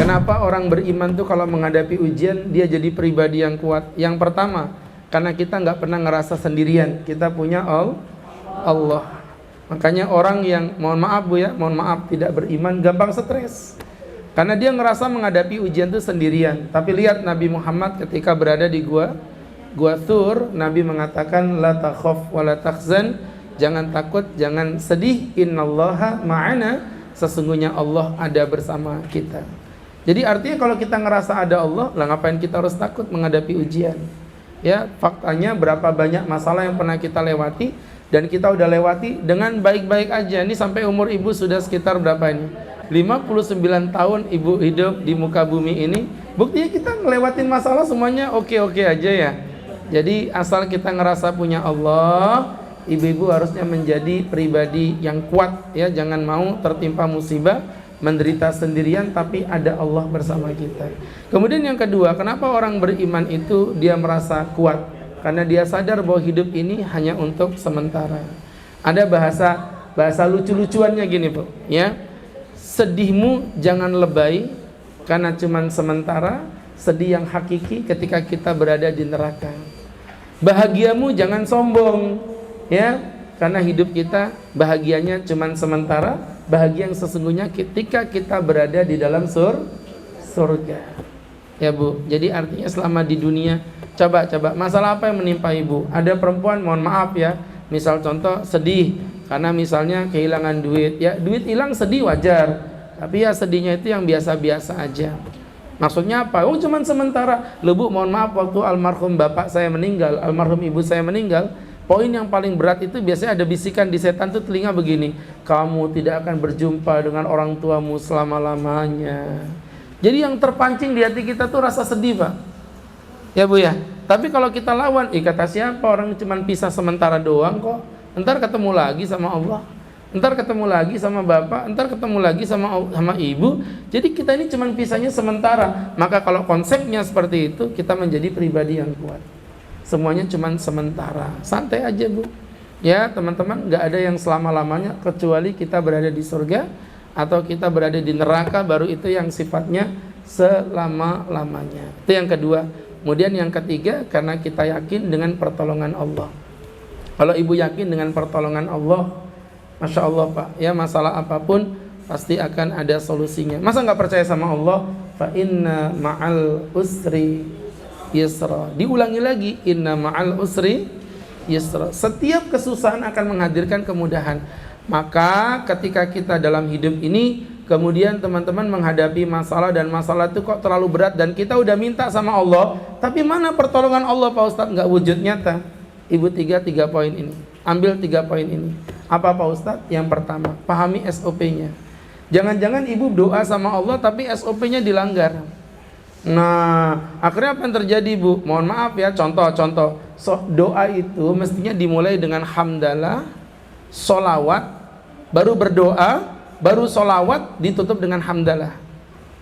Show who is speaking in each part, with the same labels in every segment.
Speaker 1: Kenapa orang beriman tuh kalau menghadapi ujian dia jadi pribadi yang kuat? Yang pertama, karena kita nggak pernah ngerasa sendirian. Kita punya Allah. Makanya orang yang, mohon maaf Bu ya, mohon maaf, tidak beriman gampang stres. Karena dia ngerasa menghadapi ujian itu sendirian. Tapi lihat Nabi Muhammad ketika berada di gua Thur, Nabi mengatakan la takhaf wa la tahzan, jangan takut, jangan sedih, innallaha ma'ana, sesungguhnya Allah ada bersama kita. Jadi artinya kalau kita ngerasa ada Allah, lah ngapain kita harus takut menghadapi ujian? Ya, faktanya berapa banyak masalah yang pernah kita lewati dan kita udah lewati dengan baik-baik aja. Ini sampai umur ibu sudah sekitar berapa ini? 59 tahun ibu hidup di muka bumi ini. Buktinya kita ngelewatin masalah semuanya oke-oke aja ya. Jadi asal kita ngerasa punya Allah, ibu-ibu harusnya menjadi pribadi yang kuat ya. Jangan mau tertimpa musibah, menderita sendirian, tapi ada Allah bersama kita. Kemudian yang kedua, kenapa orang beriman itu dia merasa kuat? Karena dia sadar bahwa hidup ini hanya untuk sementara. Ada bahasa lucu-lucuannya gini Bu, ya. Sedihmu jangan lebay karena cuman sementara, sedih yang hakiki ketika kita berada di neraka. Bahagiamu jangan sombong, ya, karena hidup kita bahagianya cuman sementara, bahagia yang sesungguhnya ketika kita berada di dalam surga. Ya Bu, jadi artinya selama di dunia, coba masalah apa yang menimpa ibu? Ada perempuan, mohon maaf ya, misal contoh sedih karena misalnya kehilangan duit, ya duit hilang sedih wajar, tapi ya sedihnya itu yang biasa-biasa aja. Maksudnya apa? Oh cuman sementara. Loh Bu, mohon maaf, waktu almarhum bapak saya meninggal, almarhum ibu saya meninggal, poin yang paling berat itu biasanya ada bisikan di setan tuh telinga begini, kamu tidak akan berjumpa dengan orang tuamu selama-lamanya. Jadi yang terpancing di hati kita tuh rasa sedih Pak, ya Bu ya. Tapi kalau kita lawan, kata siapa, orang cuman pisah sementara doang kok, ntar ketemu lagi sama Allah, ntar ketemu lagi sama bapak, ntar ketemu lagi sama ibu. Jadi kita ini cuman pisahnya sementara. Maka kalau konsepnya seperti itu, kita menjadi pribadi yang kuat. Semuanya cuman sementara, santai aja Bu. Ya teman-teman, nggak ada yang selama-lamanya kecuali kita berada di surga atau kita berada di neraka, baru itu yang sifatnya selama-lamanya. Itu yang kedua. Kemudian yang ketiga, karena kita yakin dengan pertolongan Allah. Kalau ibu yakin dengan pertolongan Allah, Masya Allah Pak, ya masalah apapun pasti akan ada solusinya. Masa nggak percaya sama Allah? Fa inna ma'al usri yusra. Diulangi lagi, inna ma'al usri yusra. Setiap kesusahan akan menghadirkan kemudahan. Maka ketika kita dalam hidup ini, kemudian teman-teman menghadapi masalah dan masalah itu kok terlalu berat dan kita udah minta sama Allah, tapi mana pertolongan Allah Pak Ustadz? Nggak wujud nyata. Ibu tiga poin ini, ambil 3 poin ini. Apa Pak Ustadz? Yang pertama, pahami SOP-nya. Jangan-jangan ibu doa sama Allah tapi SOP-nya dilanggar. Nah, akhirnya apa yang terjadi Bu? Mohon maaf ya, contoh. Doa itu mestinya dimulai dengan hamdalah, solawat, baru berdoa, baru solawat, ditutup dengan hamdalah.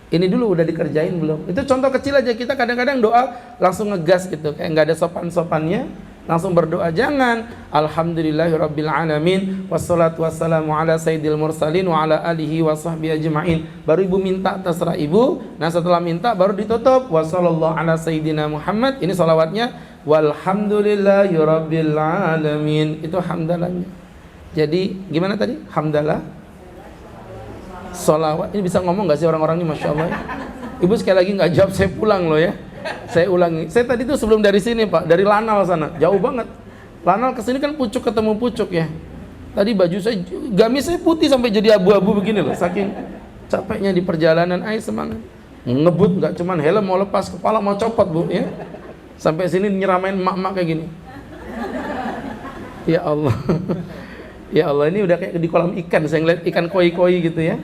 Speaker 1: Ini dulu udah dikerjain belum? Itu contoh kecil aja. Kita kadang-kadang doa langsung ngegas gitu, kayak nggak ada sopan-sopannya, langsung berdoa. Jangan alhamdulillahirabbil alamin wassalatu wassalamu ala sayyidil mursalin wa ala alihi wa sahbihi ajma'in. Baru ibu minta, terserah ibu. Nah setelah minta baru ditutup wassallallahu ala sayyidina Muhammad. Ini salawatnya, walhamdulillahirabbil alamin. Itu hamdalahnya. Jadi gimana tadi? Hamdalah, solawat. Ini bisa ngomong gak sih orang-orang ini? Masya Allah ya. Ibu sekali lagi gak jawab, saya pulang loh ya. Saya ulangi. Saya tadi tuh sebelum dari sini Pak, dari Lanal sana, jauh banget. Lanal kesini kan pucuk ketemu pucuk ya. Tadi baju saya, gamis saya putih sampai jadi abu-abu begini loh. Saking capeknya di perjalanan. Ayo semangat. Ngebut, gak cuman helm mau lepas, kepala mau copot Bu ya. Sampai sini nyeramain emak-emak kayak gini. Ya Allah. Ya Allah, ini udah kayak di kolam ikan, saya ngeliat ikan koi-koi gitu ya.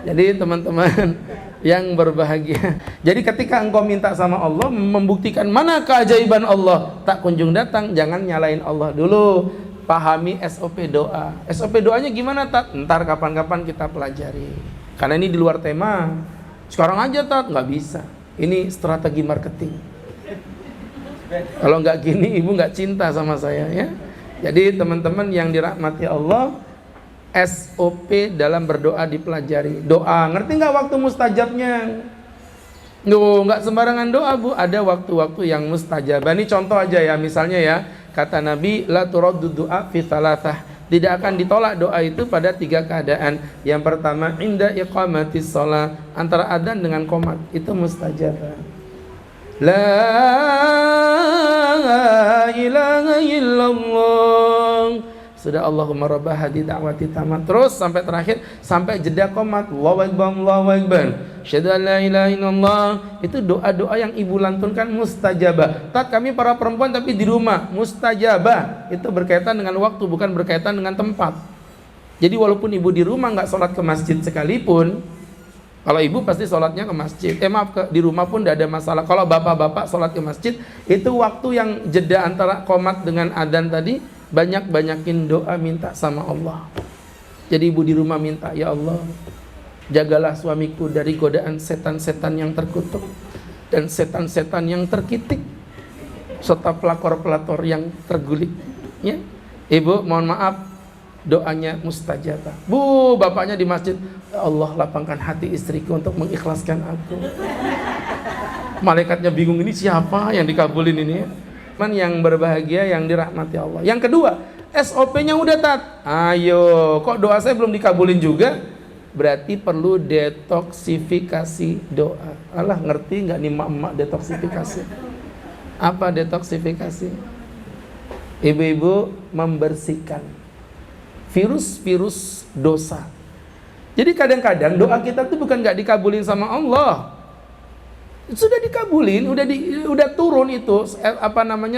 Speaker 1: Jadi teman-teman yang berbahagia, jadi ketika engkau minta sama Allah, membuktikan mana keajaiban Allah, tak kunjung datang, jangan nyalain Allah dulu. Pahami SOP doa. SOP doanya gimana Tat? Ntar kapan-kapan kita pelajari, karena ini di luar tema. Sekarang aja Tat, nggak bisa. Ini strategi marketing. Kalau nggak gini, ibu nggak cinta sama saya ya. Jadi teman-teman yang dirahmati Allah, SOP dalam berdoa dipelajari. Doa, ngerti nggak waktu mustajabnya? Duh, nggak sembarangan doa Bu, ada waktu-waktu yang mustajabah. Ini contoh aja ya, misalnya ya, kata Nabi, la turaddu du'a fi thalathah. Tidak akan ditolak doa itu pada 3 keadaan. Yang pertama, inda iqamatis shalah, antara adzan dengan qomat, itu mustajabah. La ilaha illallah. Sudah Allahumma rabbah hadi da'wati tamat, terus sampai terakhir, sampai jeda qomat, Allahu akbar, Allahu akbar, syahadu an la ilaha illallah. Itu doa-doa yang ibu lantunkan mustajabah. Tat, kami para perempuan tapi di rumah, mustajabah. Itu berkaitan dengan waktu, bukan berkaitan dengan tempat. Jadi walaupun ibu di rumah nggak sholat ke masjid sekalipun, kalau ibu pasti sholatnya ke masjid. Di rumah pun tidak ada masalah. Kalau bapak-bapak sholat ke masjid, itu waktu yang jeda antara qomat dengan adzan tadi, banyak-banyakin doa minta sama Allah. Jadi ibu di rumah minta, ya Allah, jagalah suamiku dari godaan setan-setan yang terkutuk dan setan-setan yang terkitik, serta pelakor-pelakor yang terguling. Ya, ibu mohon maaf, doanya mustajabah. Bu, bapaknya di masjid, ya Allah, lapangkan hati istriku untuk mengikhlaskan aku. Malaikatnya bingung, ini siapa yang dikabulin ini ya? Yang berbahagia, yang dirahmati Allah. Yang kedua, SOP-nya udah Tat. Ayo, kok doa saya belum dikabulin juga? Berarti perlu detoksifikasi doa. Alah, ngerti nggak nih emak-emak detoksifikasi? Apa detoksifikasi? Ibu-ibu membersihkan virus-virus dosa. Jadi kadang-kadang doa kita tuh bukan nggak dikabulin sama Allah. Sudah dikabulin, udah turun itu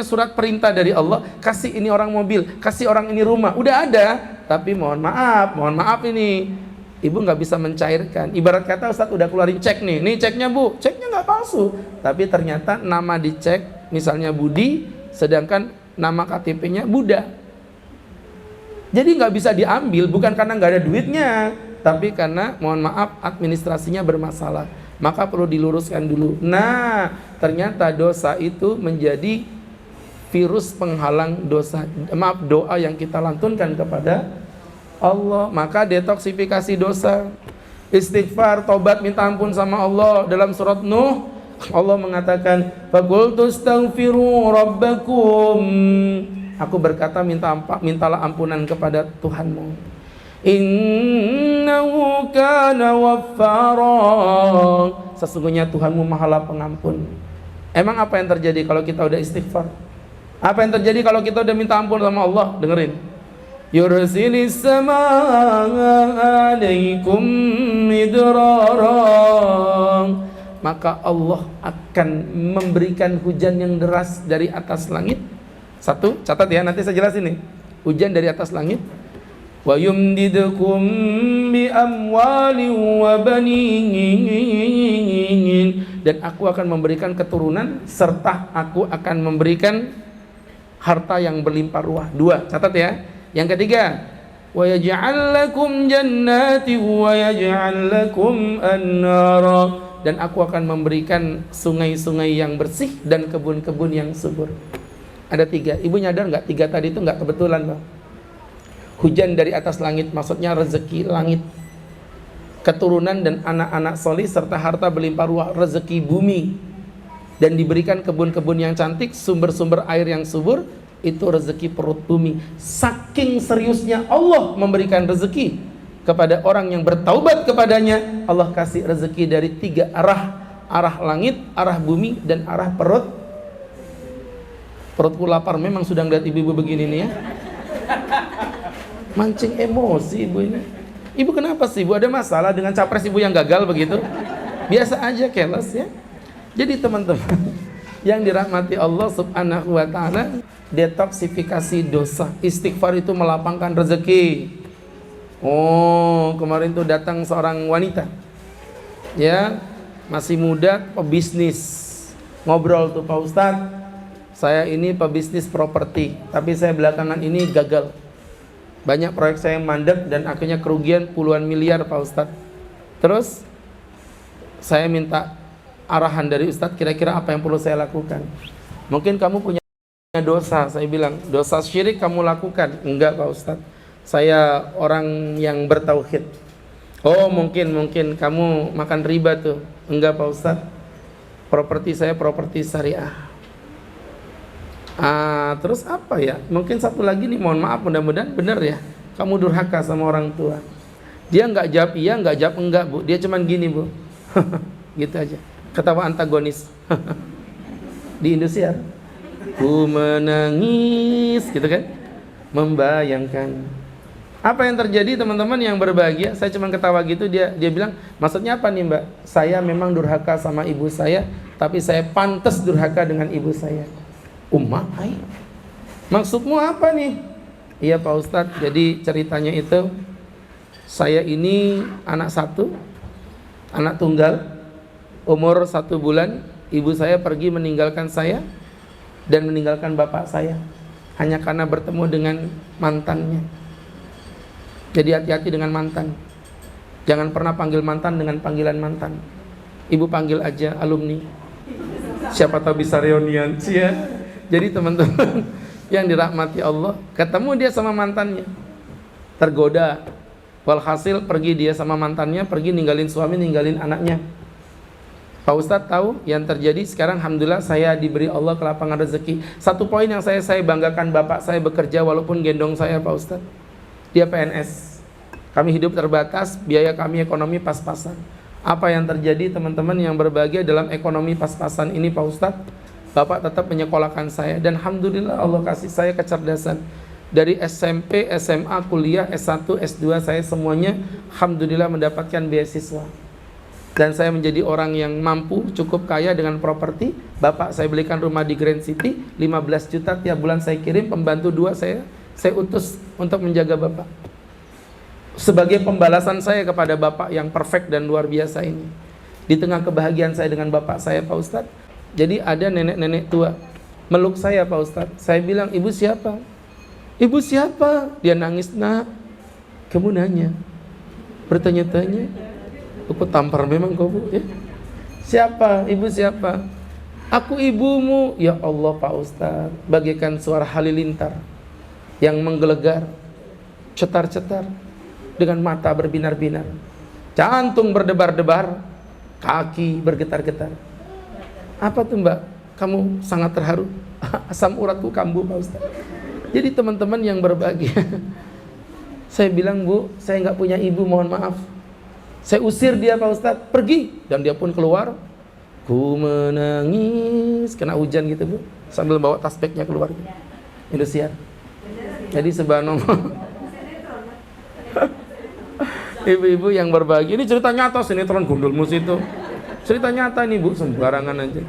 Speaker 1: surat perintah dari Allah, kasih ini orang mobil, kasih orang ini rumah, udah ada. Tapi mohon maaf ini ibu nggak bisa mencairkan. Ibarat kata Ustadz udah keluarin cek nih ceknya Bu, ceknya nggak palsu, tapi ternyata nama dicek misalnya Budi, sedangkan nama KTP-nya Buddha. Jadi nggak bisa diambil, bukan karena nggak ada duitnya, tapi karena mohon maaf administrasinya bermasalah. Maka perlu diluruskan dulu. Nah, ternyata dosa itu menjadi virus penghalang doa yang kita lantunkan kepada Allah. Maka detoksifikasi dosa, istighfar, tobat, minta ampun sama Allah. Dalam surat Nuh, Allah mengatakan, faqultu astaghfiru rabbakum. Aku berkata, mintalah ampunan kepada Tuhanmu. Innahu kana waffara. Sesungguhnya Tuhanmu Mahalah Pengampun. Emang apa yang terjadi kalau kita udah istighfar? Apa yang terjadi kalau kita udah minta ampun sama Allah? Dengerin. Yursilis samaa alaikum midrara. Maka Allah akan memberikan hujan yang deras dari atas langit. Satu, catat ya, nanti saya jelasin nih. Hujan dari atas langit. Wa yumdidukum bi amwalin wa banin, dan aku akan memberikan keturunan serta aku akan memberikan harta yang berlimpah ruah. 2, catat ya. Yang ketiga, wa yaj'al lakum jannati wa yaj'al lakum anhara, dan aku akan memberikan sungai-sungai yang bersih dan kebun-kebun yang subur. Ada 3. Ibu nyadar nggak 3 tadi itu nggak kebetulan, Bang? Hujan dari atas langit maksudnya rezeki langit, keturunan dan anak-anak solih serta harta berlimpah ruah, rezeki bumi, dan diberikan kebun-kebun yang cantik, sumber-sumber air yang subur, itu rezeki perut bumi. Saking seriusnya Allah memberikan rezeki kepada orang yang bertaubat kepadanya, Allah kasih rezeki dari 3 arah langit, arah bumi, dan arah perut. Perutku lapar, memang sudah ngeliat ibu-ibu begini nih ya. Mancing emosi ibu ini. Ibu kenapa sih ibu? Ada masalah dengan capres ibu yang gagal begitu? Biasa aja, keles ya. Jadi teman-teman yang dirahmati Allah subhanahu wa ta'ala, detoksifikasi dosa. Istighfar itu melapangkan rezeki. Oh, kemarin tuh datang seorang wanita, ya, masih muda, pebisnis. Ngobrol tuh, Pak Ustadz, saya ini pebisnis properti, tapi saya belakangan ini gagal. Banyak proyek saya yang mandek dan akhirnya kerugian puluhan miliar, Pak Ustadz. Terus saya minta arahan dari Ustadz, kira-kira apa yang perlu saya lakukan? Mungkin kamu punya dosa. Saya bilang, dosa syirik kamu lakukan? Enggak, Pak Ustadz, saya orang yang bertauhid. Oh, mungkin kamu makan riba tuh? Enggak, Pak Ustadz, properti saya properti syariah. Terus apa ya? Mungkin satu lagi nih, mohon maaf, mudah-mudahan benar ya. Kamu durhaka sama orang tua. Dia nggak jawab iya, nggak jawab enggak, Bu. Dia cuman gini, Bu. Gitu aja. Ketawa antagonis. Di Indosiar. Ku menangis, gitu kan? Membayangkan. Apa yang terjadi teman-teman yang berbahagia? Saya cuma ketawa gitu, dia bilang, maksudnya apa nih Mbak? Saya memang durhaka sama ibu saya, tapi saya pantas durhaka dengan ibu saya. Ai. Maksudmu apa nih? Iya Pak Ustadz, jadi ceritanya itu, saya ini anak satu, anak tunggal, umur 1 bulan, ibu saya pergi meninggalkan saya dan meninggalkan bapak saya, hanya karena bertemu dengan mantannya. Jadi hati-hati dengan mantan. Jangan pernah panggil mantan dengan panggilan mantan. Ibu panggil aja alumni. Siapa tahu bisa reunian. Jadi teman-teman yang dirahmati Allah, ketemu dia sama mantannya, tergoda. Walhasil pergi dia sama mantannya, pergi ninggalin suami, ninggalin anaknya. Pak Ustadz tahu yang terjadi sekarang? Alhamdulillah saya diberi Allah kelapangan rezeki. Satu poin yang saya banggakan, bapak saya bekerja walaupun gendong saya Pak Ustadz. Dia PNS. Kami hidup terbatas, biaya kami ekonomi pas-pasan. Apa yang terjadi teman-teman yang berbahagia dalam ekonomi pas-pasan ini Pak Ustadz? Bapak tetap menyekolahkan saya dan alhamdulillah Allah kasih saya kecerdasan. Dari SMP, SMA, kuliah, S1, S2 saya semuanya alhamdulillah mendapatkan beasiswa. Dan saya menjadi orang yang mampu, cukup kaya dengan properti. Bapak saya belikan rumah di Grand City, 15 juta tiap bulan saya kirim, pembantu 2 saya utus untuk menjaga Bapak. Sebagai pembalasan saya kepada Bapak yang perfect dan luar biasa ini. Di tengah kebahagiaan saya dengan Bapak saya Pak Ustadz, jadi ada nenek-nenek tua meluk saya Pak Ustadz. Saya bilang, ibu siapa? Ibu siapa? Dia nangis, nak. Kamu nanya, bertanya-tanya. Aku tampar memang kau Bu ya. Siapa? Ibu siapa? Aku ibumu. Ya Allah Pak Ustadz, bagaikan suara halilintar yang menggelegar, cetar-cetar, dengan mata berbinar-binar, jantung berdebar-debar, kaki bergetar-getar. Apa tuh Mbak? Kamu sangat terharu. Asam uratku kambuh Pak Ustaz. Jadi teman-teman yang berbahagia, saya bilang, Bu, saya nggak punya ibu, mohon maaf. Saya usir dia Pak Ustaz, pergi. Dan dia pun keluar. Ku menangis, kena hujan gitu Bu, sambil bawa tas bagnya keluar. Indosiar. Jadi subhanallah. Ibu-ibu yang berbahagia, ini cerita nyata, sinetron Gundul Mus itu cerita nyata nih Bu, sembarangan aja.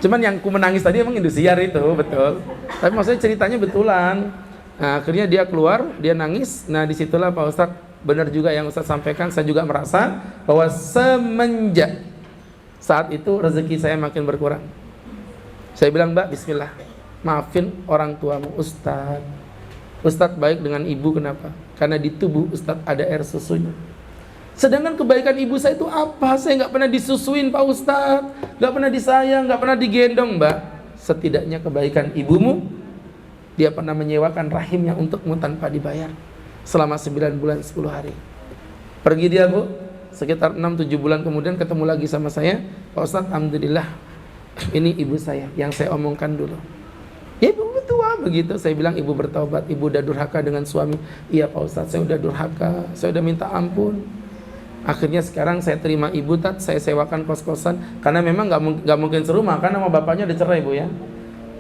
Speaker 1: Cuman yang ku menangis tadi emang Indosiar itu, betul. Tapi maksudnya ceritanya betulan. Nah, akhirnya dia keluar, dia nangis. Nah disitulah Pak Ustadz, benar juga yang Ustadz sampaikan. Saya juga merasa bahwa semenjak saat itu rezeki saya makin berkurang. Saya bilang, Mbak, bismillah, maafin orang tuamu. Ustadz baik dengan ibu, kenapa? Karena di tubuh Ustadz ada air susunya. Sedangkan kebaikan ibu saya itu apa? Saya nggak pernah disusuin Pak Ustadz, nggak pernah disayang, nggak pernah digendong Mbak. Setidaknya kebaikan ibumu, dia pernah menyewakan rahimnya untukmu tanpa dibayar selama 9 bulan 10 hari. Pergi dia Bu, sekitar 6-7 bulan kemudian ketemu lagi sama saya. Pak Ustadz, alhamdulillah, ini ibu saya yang saya omongkan dulu. Ya ibu tua begitu. Saya bilang, ibu bertaubat, ibu udah durhaka dengan suami. Iya Pak Ustadz, saya udah durhaka, saya udah minta ampun. Akhirnya sekarang saya terima ibu, saya sewakan kos-kosan. Karena memang gak mungkin serumah, karena sama bapaknya udah cerai Bu ya,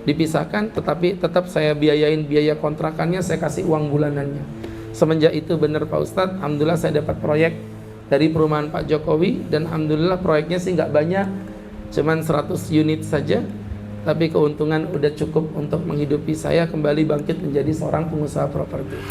Speaker 1: dipisahkan. Tetapi tetap saya biayain biaya kontrakannya, saya kasih uang bulanannya. Semenjak itu benar Pak Ustadz, alhamdulillah saya dapat proyek dari perumahan Pak Jokowi. Dan alhamdulillah proyeknya sih gak banyak, cuman 100 unit saja. Tapi keuntungan udah cukup untuk menghidupi saya kembali bangkit menjadi seorang pengusaha properti.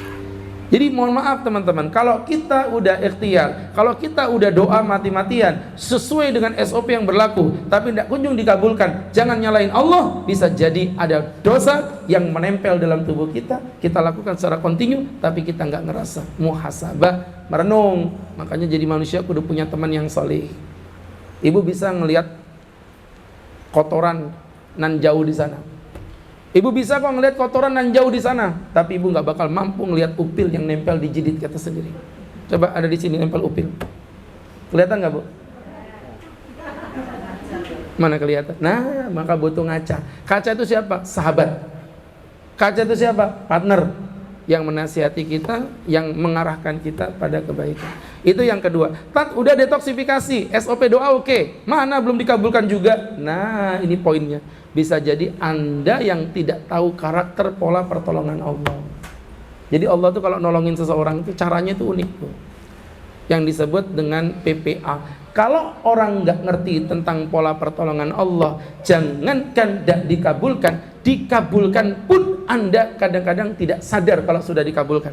Speaker 1: Jadi mohon maaf teman-teman, kalau kita udah ikhtiar, kalau kita udah doa mati-matian sesuai dengan SOP yang berlaku, tapi tidak kunjung dikabulkan, jangan nyalain Allah. Bisa jadi ada dosa yang menempel dalam tubuh kita lakukan secara kontinu, tapi kita nggak ngerasa. Muhasabah, merenung. Makanya jadi manusia kudu punya teman yang soleh. Ibu bisa ngelihat kotoran nan jauh di sana. Ibu bisa kok ngelihat kotoran nan jauh di sana, tapi ibu nggak bakal mampu ngelihat upil yang nempel di jilid kita sendiri. Coba ada di sini nempel upil, kelihatan nggak Bu? Mana kelihatan? Nah, maka butuh ngaca. Kaca itu siapa? Sahabat. Kaca itu siapa? Partner yang menasihati kita, yang mengarahkan kita pada kebaikan. Itu yang kedua. Udah detoksifikasi, SOP doa oke. Mana belum dikabulkan juga? Nah, ini poinnya. Bisa jadi Anda yang tidak tahu karakter pola pertolongan Allah. Jadi Allah tuh kalau nolongin seseorang itu caranya itu unik tuh. Yang disebut dengan PPA. Kalau orang nggak ngerti tentang pola pertolongan Allah, jangankan tidak dikabulkan, dikabulkan pun Anda kadang-kadang tidak sadar kalau sudah dikabulkan.